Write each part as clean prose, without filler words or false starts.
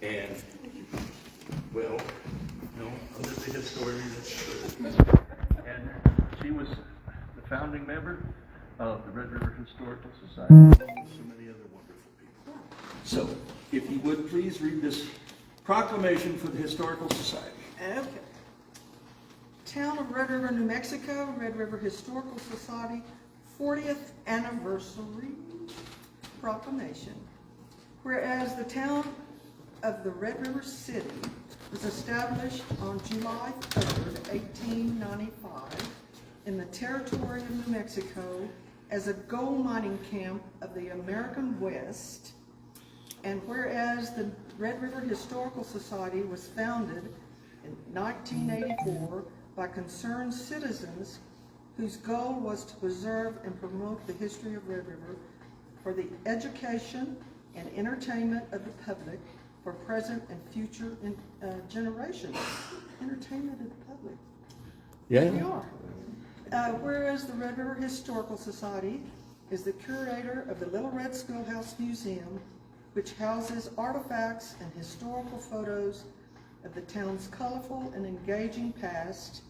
And, well, no, I'm just a historian. And she was the founding member of the Red River Historical Society, and so many other wonderful people. So, if you would please read this proclamation for the Historical Society. Okay. Town of Red River, New Mexico, Red River Historical Society, 40th Anniversary Proclamation. Whereas the town of the Red River City was established on July 3rd, 1895 in the territory of New Mexico as a gold mining camp of the American West, and whereas the Red River Historical Society was founded in 1984 by concerned citizens whose goal was to preserve and promote the history of Red River for the education and entertainment of the public for present and future generations. Entertainment of the public. Yeah. We are. Whereas the Red River Historical Society is the curator of the Little Red Schoolhouse Museum, which houses artifacts and historical photos of the town's colorful and engaging past.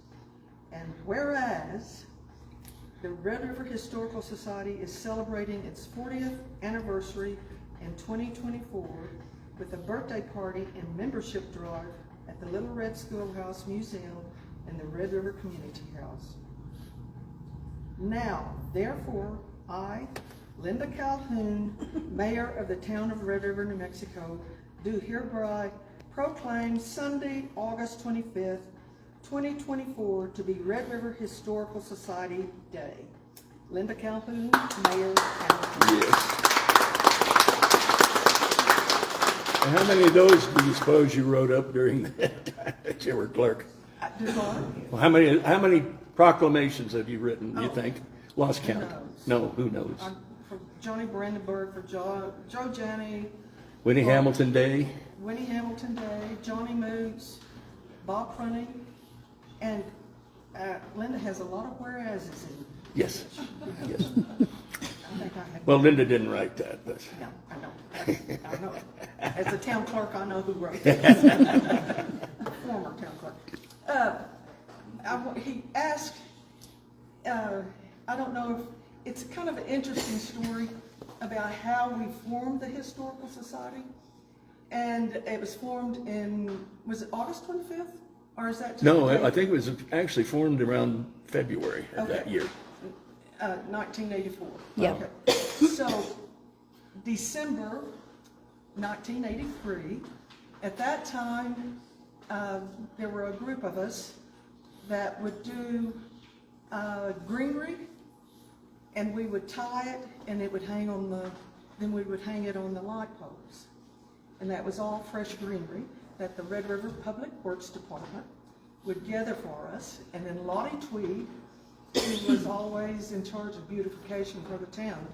And whereas the Red River Historical Society is celebrating its 40th anniversary in 2024 with a birthday party and membership drive at the Little Red Schoolhouse Museum and the Red River Community House. Now, therefore, I, Linda Calhoun, Mayor of the town of Red River, New Mexico, do hereby proclaim Sunday, August 25th, 2024 to be Red River Historical Society Day. Linda Calhoun, Mayor. Yes. And how many of those do you suppose you wrote up during that time that you were clerk? Well, how many proclamations have you written, do you think? Lost count. No, who knows? For Johnny Brandenburg, for Joe Janney. Winnie Hamilton Day. Winnie Hamilton Day, Johnny Moots, Bob Prunning, and Linda has a lot of whereases in. Yes. Yes. I think I had. Well, Linda didn't write that, but. No, I don't. I know. As a town clerk, I know who wrote that. Former town clerk. He asked, I don't know if, it's kind of an interesting story about how we formed the Historical Society. And it was formed in, was it August 25th? Or is that just No, I think it was actually formed around February of that Okay. year. 1984. Yeah. Okay. So, December 1983, at that time, there were a group of us that would do greenery, and we would tie it, and it would hang on the, then we would hang it on the light poles. And that was all fresh greenery that the Red River Public Works Department would gather for us. And then Lottie Tweed, who was always in charge of beautification for the town,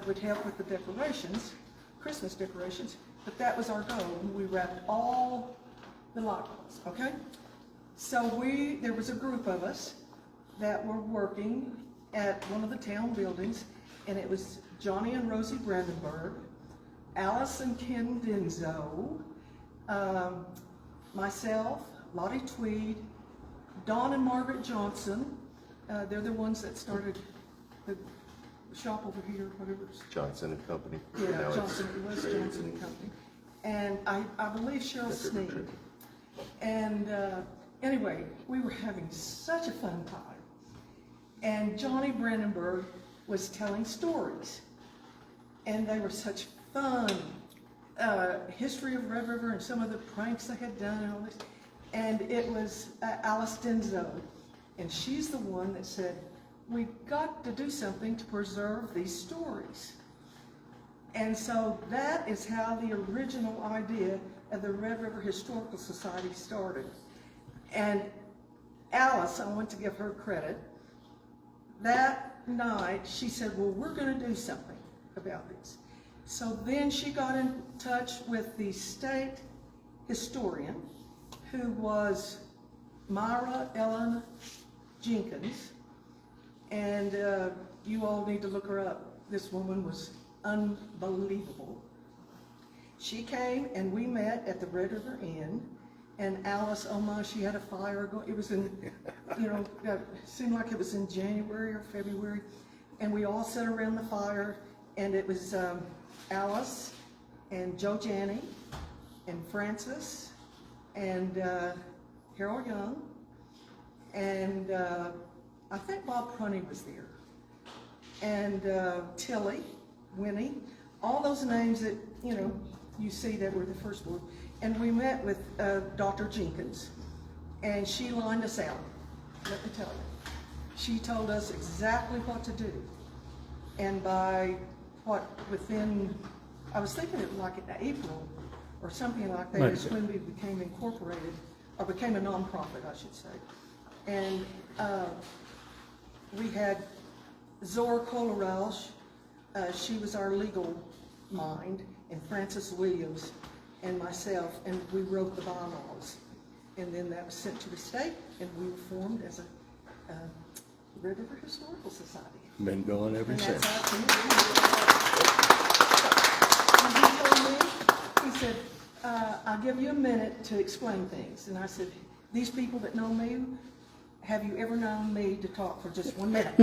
would help with the decorations, Christmas decorations. But that was our goal. We wrapped all the light poles, okay? So there was a group of us that were working at one of the town buildings, and it was Johnny and Rosie Brandenburg, Alice and Ken Denzo, myself, Lottie Tweed, Dawn and Margaret Johnson. They're the ones that started the shop over here, whatever. Johnson and Company. Yeah, Now Johnson, it was Trade Johnson and Company. And I believe Cheryl Sneed. And anyway, we were having such a fun time. And Johnny Brandenburg was telling stories. And they were such fun. History of Red River and some of the pranks they had done and all this. And it was Alice Denzo. And she's the one that said, we've got to do something to preserve these stories. And so that is how the original idea of the Red River Historical Society started. And Alice, I want to give her credit, that night she said, well, we're going to do something about this. So then she got in touch with the state historian, who was Myra Ellen Jenkins, and you all need to look her up. This woman was unbelievable. She came and we met at the Red River Inn, and Alice, oh my, she had a fire going. It was in, it seemed like it was in January or February, and we all sat around the fire, and it was Alice and Joe Janney and Francis and Harold Young, and I think Bob Prunty was there, and Tilly, Winnie, all those names that, you see that were the first word. And we met with Dr. Jenkins, and she lined us out, let me tell you. She told us exactly what to do. And I was thinking it like in April or something like that is when we became incorporated, or became a nonprofit, I should say. And we had Zora Kolarausch, she was our legal mind, and Francis Williams and myself, and we wrote the bylaws. And then that was sent to the state, and we were formed as a Red River Historical Society. Been going ever since. And he told me, he said, I'll give you a minute to explain things. And I said, these people that know me, have you ever known me to talk for just 1 minute?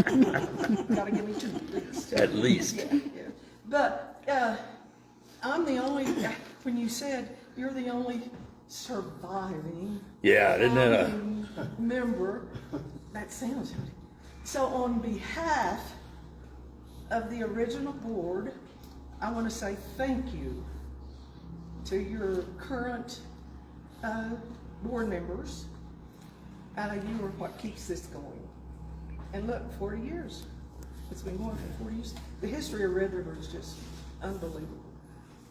Gotta give me 2 at least. At least. Yeah. But I'm the only, when you said you're the only surviving Isn't that member, that sounds good. So on behalf of the original board, I want to say thank you to your current board members. You are what keeps this going. And look, 40 years. It's been going for 40 years. The history of Red River is just unbelievable.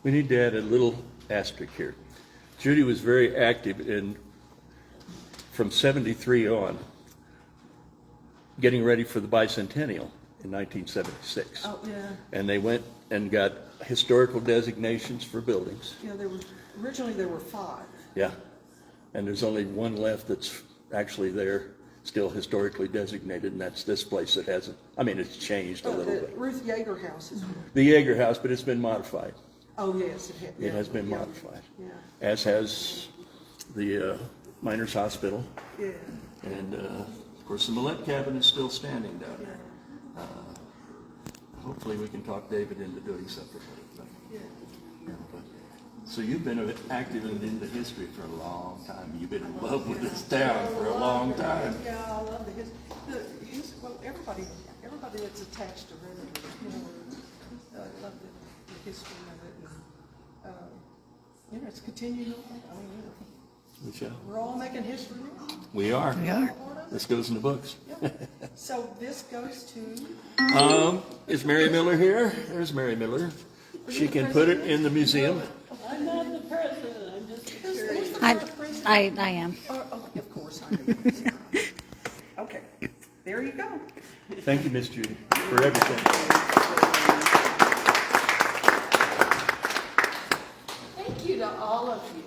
We need to add a little asterisk here. Judy was very active from 73 on, getting ready for the bicentennial in 1976. Oh, yeah. And they went and got historical designations for buildings. Yeah, originally there were 5. Yeah. And there's only one left that's actually there, still historically designated, and that's this place that hasn't. I mean, it's changed a little bit. Ruth Yeager House is one. The Yeager House, but it's been modified. Oh, yes, It has been modified. Yeah. As has the Miners Hospital. Yeah. And of course, the Millette cabin is still standing down there. Hopefully, we can talk David into doing something with it. Yeah. So you've been active in the history for a long time. You've been in love with this town for a long time. Yeah, I love the history. Well, everybody that's attached to Red River, I love the history of it. And, it's continuing on. I mean, we're all making history now. We are. This goes in the books. Yep. So this goes to. Is Mary Miller here? There's Mary Miller. She can put it in the museum. I'm not the president, I'm just curious. I am. Oh, of course I am. Okay, there you go. Thank you, Miss Judy, for everything. Thank you to all of you.